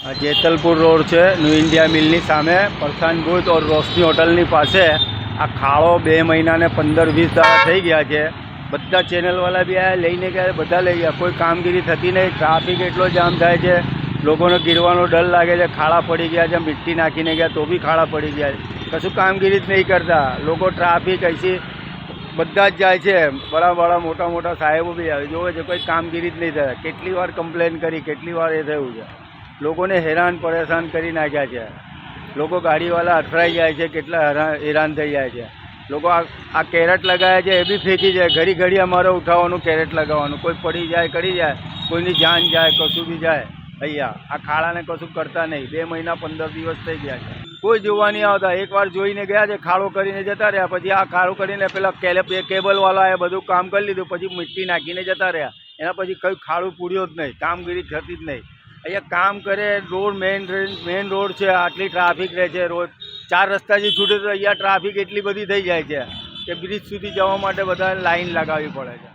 આ જેતલપુર રોડ છે, new India મિલની સામે પરસાન ભૂત ઓર રોશની હોટલની પાસે આ ખાડો 2 મહિનાને 15-20 દાડા થઈ ગયા છે। બધા ચેનલવાળા બી આ લઈને ગયા, બધા લઈ ગયા, કોઈ કામગીરી થતી નહીં। ટ્રાફિક એટલો જામ થાય છે, લોકોને ગીરવાનો ડર લાગે છે। ખાડા પડી ગયા છે, મિટ્ટી નાખીને ગયા તો બી ખાડા પડી ગયા છે, કશું કામગીરી જ નહીં કરતા લોકો। ટ્રાફિક ऐसी બધા જ જાય છે, બડા મોટા મોટા સાહેબો બી આવે, જોવે છે, કોઈ કામગીરી જ નહીં થાય। કેટલી વાર કમ્પ્લેન કરી, કેટલી વાર એ થયું છે, લોકોને હેરાન પરેશાન કરી નાખ્યા છે। લોકો ગાડીવાળા અથડાઈ જાય છે, કેટલા હેરાન થઈ જાય છે લોકો। આ કેરેટ લગાવ્યા છે એ બી ફેંકી જાય, ઘડી ઘડી અમારે ઉઠાવવાનું, કેરેટ લગાવવાનું, કોઈ પડી જાય કરી જાય, કોઈની જાન જાય, કશું બી જાય। અહીંયા આ ખાડાને કશું કરતા નહીં, 2 મહિના 15 દિવસ થઈ ગયા છે, કોઈ જોવા નહીં આવતા। એકવાર જોઈને ગયા છે, ખાડો કરીને જતા રહ્યા, પછી આ ખાડો કરીને પેલા કેબલવાળાએ બધું કામ કરી લીધું, પછી મિટ્ટી નાખીને જતા રહ્યા। એના પછી કંઈ ખાડું પૂર્યો જ નહીં, કામગીરી થતી જ નહીં। અહીંયા કામ કરે, રોડ મેઇન રોડ છે, આટલી ટ્રાફિક રહે છે રોજ। 4 રસ્તાથી છૂટે તો અહીંયા ટ્રાફિક એટલી બધી થઈ જાય છે કે બ્રિજ સુધી જવા માટે બધા લાઈન લગાવવી પડે છે।